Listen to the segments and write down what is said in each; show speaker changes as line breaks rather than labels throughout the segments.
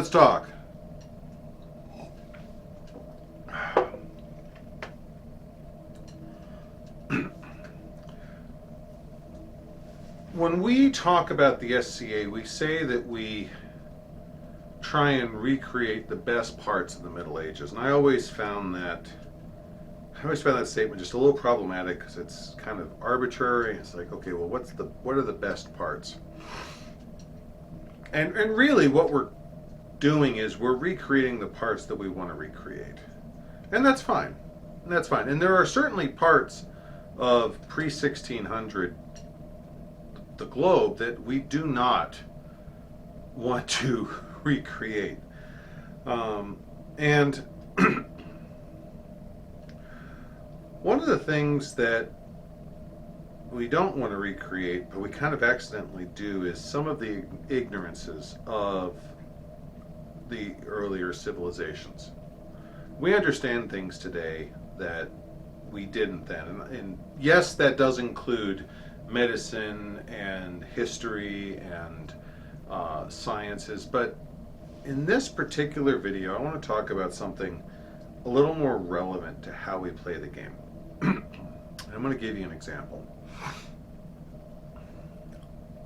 Let's talk. When we talk about the SCA, we say that we try and recreate the best parts of the Middle Ages, and I always found that statement just a little problematic because it's kind of arbitrary. It's like, okay, well, what are the best parts? And really, what we're doing is we're recreating the parts that we want to recreate, and that's fine. That's fine. And there are certainly parts of pre-1600 the globe that we do not want to recreate. And one of the things that we don't want to recreate, but we kind of accidentally do, is some of the ignorances of the earlier civilizations. We understand things today that we didn't then. And yes, that does include medicine and history and sciences, but in this particular video, I want to talk about something a little more relevant to how we play the game. I'm going to give you an example.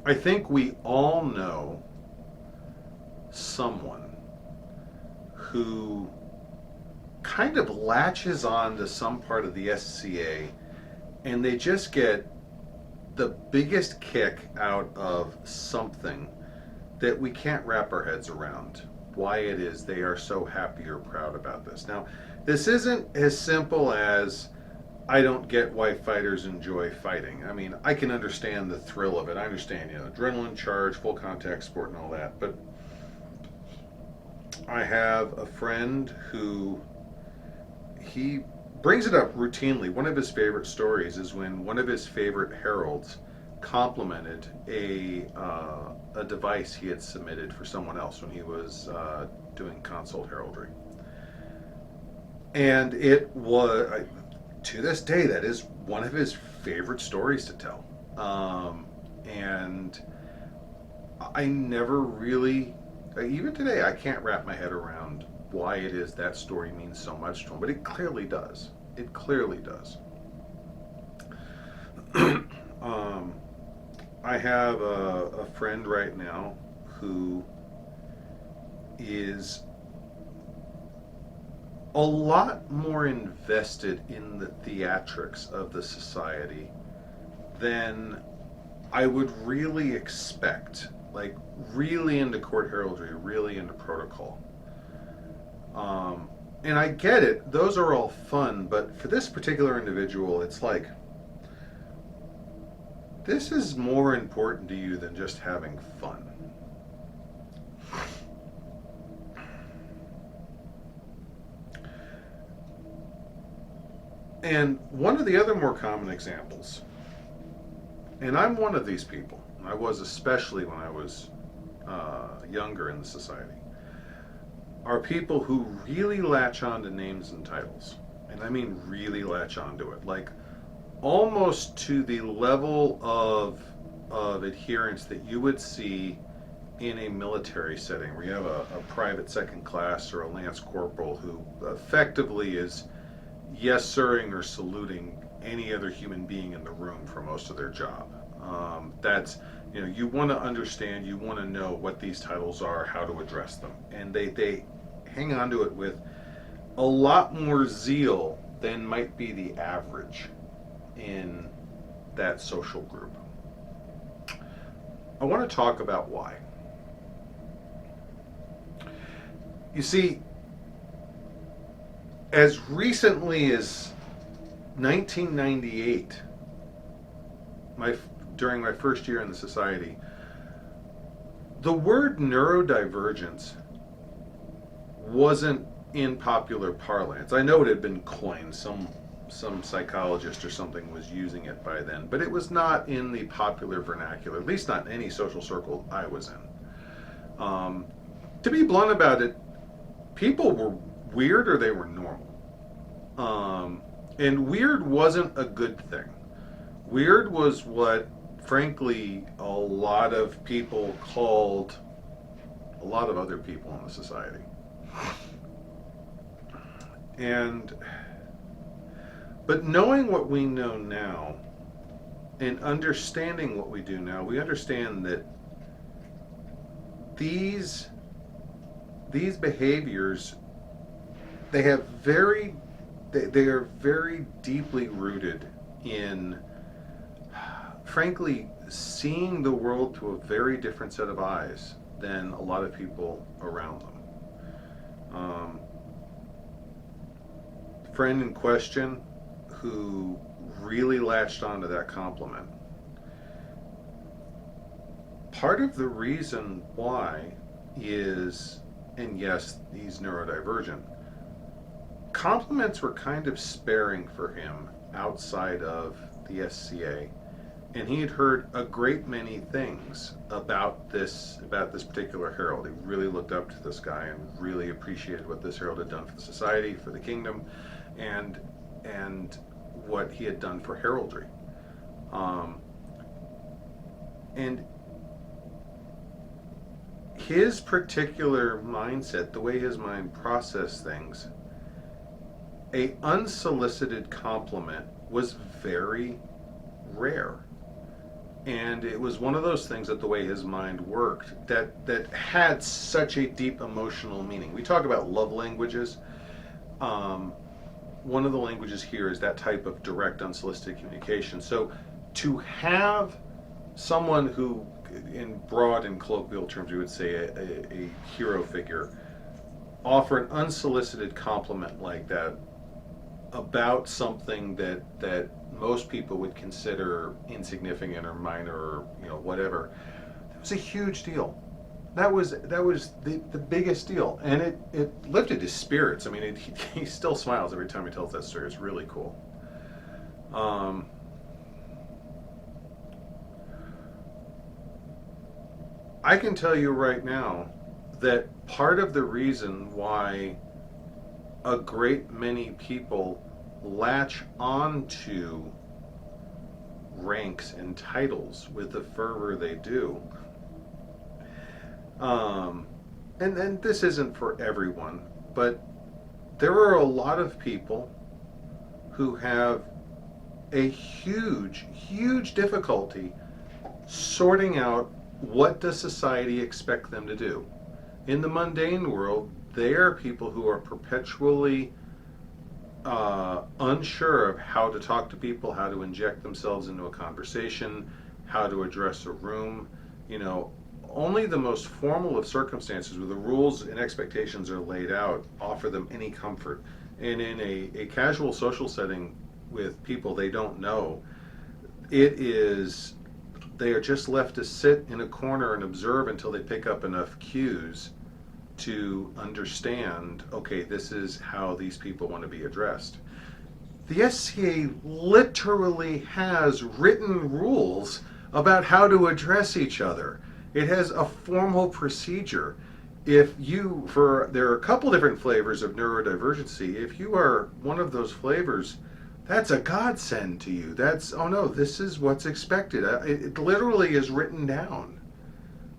I think we all know someone who kind of latches on to some part of the SCA and they just get the biggest kick out of something that we can't wrap our heads around why it is they are so happy or proud about this. Now, this isn't as simple as I don't get why fighters enjoy fighting. I mean, I can understand the thrill of it. I understand, adrenaline charge, full contact sport and all that. But I have a friend who, he brings it up routinely. One of his favorite stories is when one of his favorite heralds complimented a device he had submitted for someone else when he was doing consult heraldry. And it was, to this day, that is one of his favorite stories to tell. And I never really, even today, I can't wrap my head around why it is that story means so much to him, but it clearly does. It clearly does. I have a friend right now who is a lot more invested in the theatrics of the society than I would really expect. Like, really into court heraldry, really into protocol. And I get it, those are all fun, but for this particular individual, it's like, this is more important to you than just having fun. And one of the other more common examples, and I'm one of these people, I was especially when I was younger in the society, are people who really latch on to names and titles. And I mean really latch on to it. Like almost to the level of adherence that you would see in a military setting where you have a private second class or a lance corporal who effectively is yes sirring or saluting any other human being in the room for most of their job. That's, you want to understand, you want to know what these titles are, how to address them. And they hang on to it with a lot more zeal than might be the average in that social group. I want to talk about why. You see, as recently as 1998, during my first year in the society, the word neurodivergence wasn't in popular parlance. I know it had been coined. Some psychologist or something was using it by then, but it was not in the popular vernacular, at least not in any social circle I was in. To be blunt about it, people were weird or they were normal. And weird wasn't a good thing. Weird was what, frankly, a lot of people called a lot of other people in the society. But knowing what we know now and understanding what we do now, we understand that these behaviors, they are very deeply rooted in, frankly, seeing the world through a very different set of eyes than a lot of people around them. Friend in question who really latched onto that compliment. Part of the reason why is, and yes, he's neurodivergent, compliments were kind of sparing for him outside of the SCA, and he had heard a great many things about this particular herald. He really looked up to this guy and really appreciated what this herald had done for the society, for the kingdom, and what he had done for heraldry. And his particular mindset, the way his mind processed things, a unsolicited compliment was very rare. And it was one of those things that the way his mind worked that had such a deep emotional meaning. We talk about love languages. One of the languages here is that type of direct, unsolicited communication. So to have someone who, in broad and colloquial terms, we would say a hero figure, offer an unsolicited compliment like that about something that most people would consider insignificant or minor or whatever, that was a huge deal. That was the biggest deal, and it lifted his spirits. I mean, he still smiles every time he tells that story. It's really cool. I can tell you right now that part of the reason why a great many people latch onto ranks and titles with the fervor they do, and this isn't for everyone, but there are a lot of people who have a huge difficulty sorting out what does society expect them to do. In the mundane world, they are people who are perpetually unsure of how to talk to people, how to inject themselves into a conversation, how to address a room. Only the most formal of circumstances where the rules and expectations are laid out offer them any comfort. And in a casual social setting with people they don't know, they are just left to sit in a corner and observe until they pick up enough cues to understand, okay, this is how these people want to be addressed. The SCA literally has written rules about how to address each other. It has a formal procedure. There are a couple different flavors of neurodivergency. If you are one of those flavors, that's a godsend to you. Oh no, this is what's expected. It literally is written down.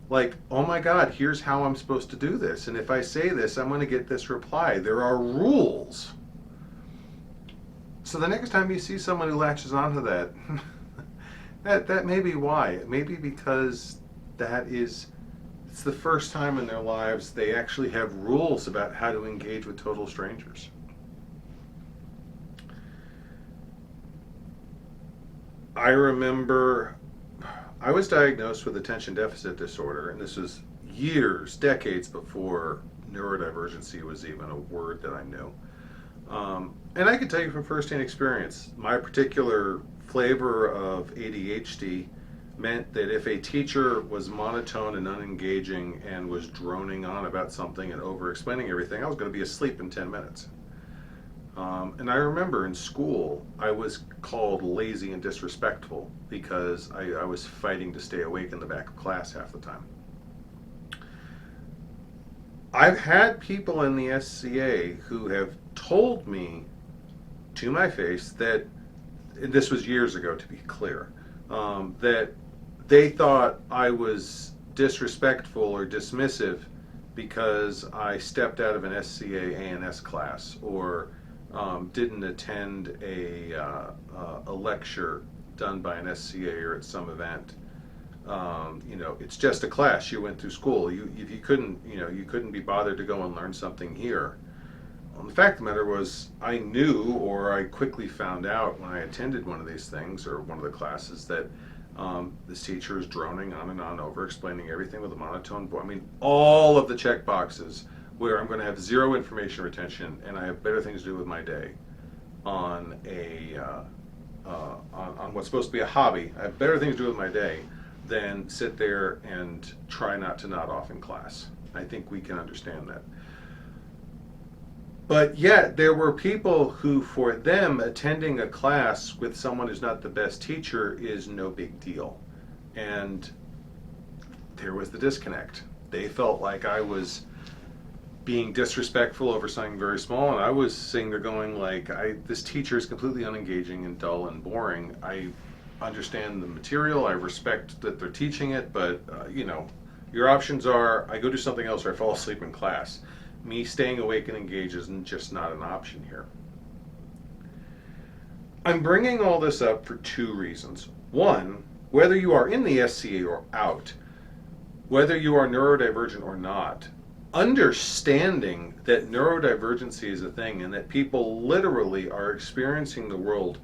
Like, oh my God, here's how I'm supposed to do this. And if I say this, I'm going to get this reply. There are rules. So the next time you see someone who latches onto that, that may be why. It may be because it's the first time in their lives they actually have rules about how to engage with total strangers. I remember I was diagnosed with attention deficit disorder, and this was decades before neurodivergency was even a word that I knew. And I can tell you from firsthand experience, my particular flavor of ADHD meant that if a teacher was monotone and unengaging and was droning on about something and over-explaining everything, I was going to be asleep in 10 minutes. And I remember in school, I was called lazy and disrespectful because I was fighting to stay awake in the back of class half the time. I've had people in the SCA who have told me to my face that, and this was years ago to be clear, that they thought I was disrespectful or dismissive because I stepped out of an SCA A&S class, or didn't attend a lecture done by an SCA or at some event. It's just a class you went through school. If you couldn't, you couldn't be bothered to go and learn something here. Well, the fact of the matter was, I knew, or I quickly found out when I attended one of these things or one of the classes, that this teacher is droning on and on over, explaining everything with a monotone voice. I mean, all of the check boxes where I'm going to have zero information retention and I have better things to do with my day on on what's supposed to be a hobby. I have better things to do with my day than sit there and try not to nod off in class. I think we can understand that. But yet, there were people who, for them, attending a class with someone who's not the best teacher is no big deal. And there was the disconnect. They felt like I was being disrespectful over something very small, and I was sitting there going like, this teacher is completely unengaging and dull and boring. I understand the material, I respect that they're teaching it, but your options are I go do something else or I fall asleep in class. Me staying awake and engaged is just not an option here. I'm bringing all this up for two reasons. One, whether you are in the SCA or out, whether you are neurodivergent or not, understanding that neurodivergency is a thing and that people literally are experiencing the world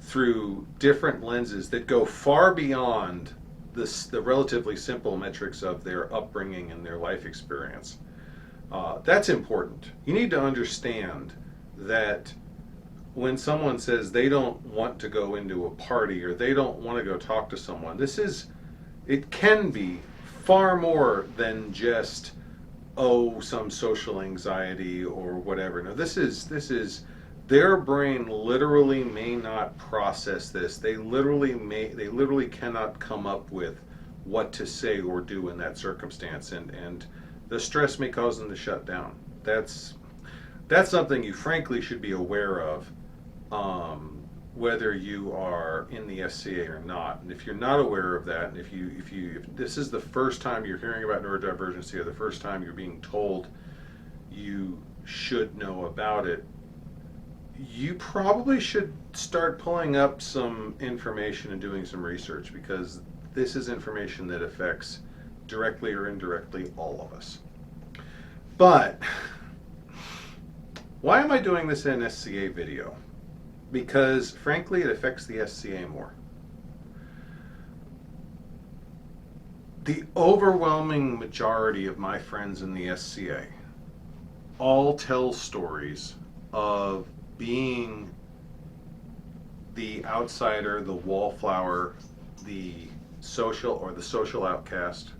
through different lenses that go far beyond the relatively simple metrics of their upbringing and their life experience. That's important. You need to understand that when someone says they don't want to go into a party or they don't want to go talk to someone, it can be far more than just, some social anxiety or whatever. No, this is their brain literally may not process this. They literally cannot come up with what to say or do in that circumstance, and the stress may cause them to shut down. That's something you frankly should be aware of, whether you are in the SCA or not. And if you're not aware of that, and if this is the first time you're hearing about neurodivergency or the first time you're being told you should know about it, you probably should start pulling up some information and doing some research, because this is information that affects directly or indirectly all of us. But why am I doing this in an SCA video? Because frankly, it affects the SCA more. The overwhelming majority of my friends in the SCA all tell stories of being the outsider, the wallflower, the social outcast.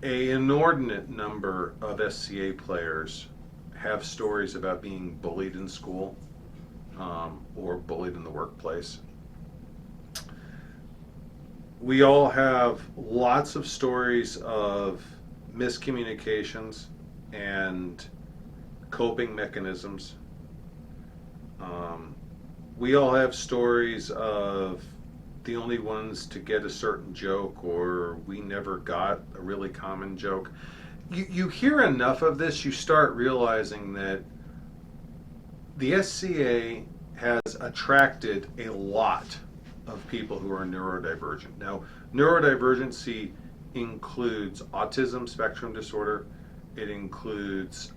A inordinate number of SCA players have stories about being bullied in school, or bullied in the workplace. We all have lots of stories of miscommunications and coping mechanisms. We all have stories of the only ones to get a certain joke, or we never got a really common joke. You hear enough of this, you start realizing that the SCA has attracted a lot of people who are neurodivergent. Now, neurodivergency includes autism spectrum disorder. It includes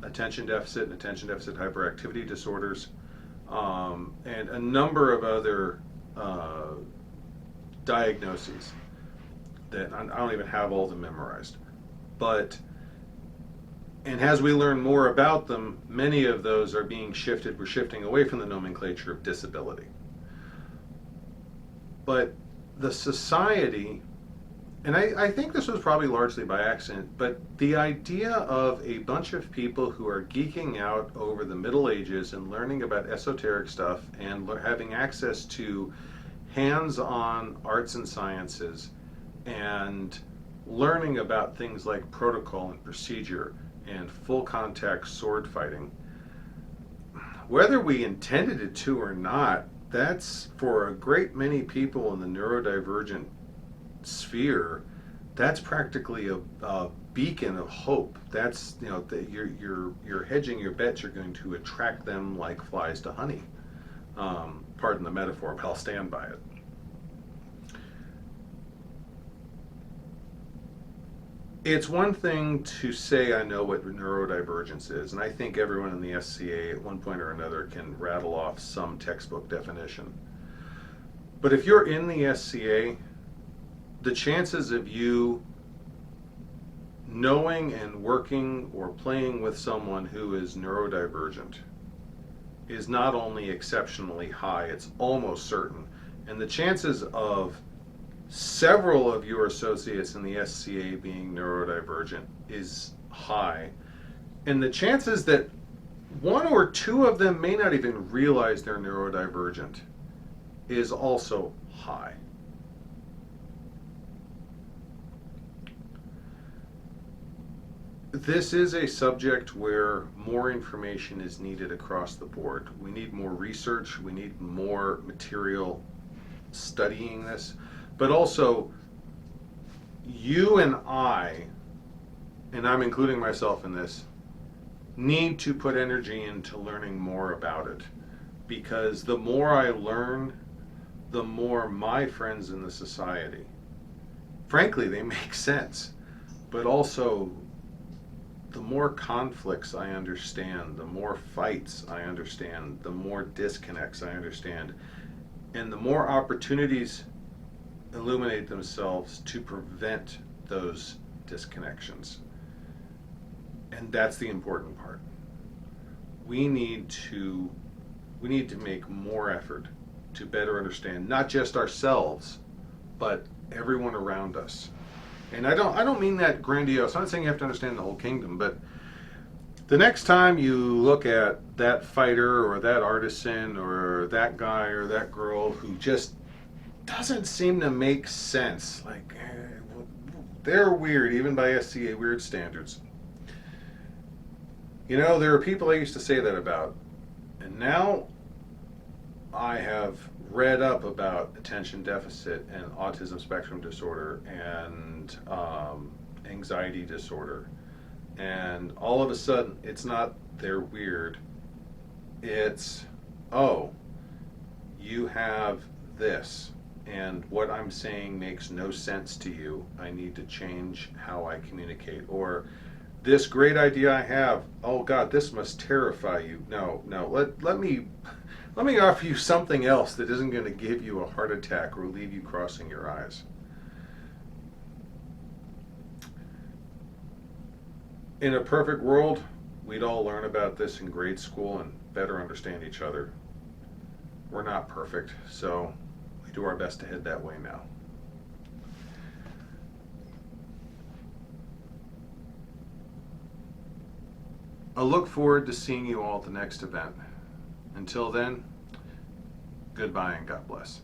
attention deficit and attention deficit hyperactivity disorders, and a number of other diagnoses that I don't even have all of them memorized. And as we learn more about them, many of those are being shifted. We're shifting away from the nomenclature of disability. But the society, and I think this was probably largely by accident, but the idea of a bunch of people who are geeking out over the Middle Ages and learning about esoteric stuff and having access to hands-on arts and sciences and learning about things like protocol and procedure and full contact sword fighting, whether we intended it to or not, that's for a great many people in the neurodivergent sphere, that's practically a beacon of hope. That's, you're hedging your bets. You're going to attract them like flies to honey. Pardon the metaphor, but I'll stand by it. It's one thing to say I know what neurodivergence is, and I think everyone in the SCA at one point or another can rattle off some textbook definition. But if you're in the SCA, the chances of you knowing and working or playing with someone who is neurodivergent is not only exceptionally high, it's almost certain. And the chances of several of your associates in the SCA being neurodivergent is high. And the chances that one or two of them may not even realize they're neurodivergent is also high. This is a subject where more information is needed across the board. We need more research, we need more material studying this, but also you and I'm including myself in this, need to put energy into learning more about it. Because the more I learn, the more my friends in the society, frankly, they make sense, but also the more conflicts I understand, the more fights I understand, the more disconnects I understand, and the more opportunities illuminate themselves to prevent those disconnections. And that's the important part. We need to make more effort to better understand not just ourselves, but everyone around us. And I don't mean that grandiose. I'm not saying you have to understand the whole kingdom, but the next time you look at that fighter or that artisan or that guy or that girl who just doesn't seem to make sense, like they're weird, even by SCA weird standards. There are people I used to say that about, and now I have read up about attention deficit and autism spectrum disorder and anxiety disorder, and all of a sudden it's not they're weird, it's, oh, you have this, and what I'm saying makes no sense to you, I need to change how I communicate. Or this great idea I have, oh God, this must terrify you. No, let me offer you something else that isn't going to give you a heart attack or leave you crossing your eyes. In a perfect world, we'd all learn about this in grade school and better understand each other. We're not perfect, so we do our best to head that way now. I look forward to seeing you all at the next event. Until then, goodbye and God bless.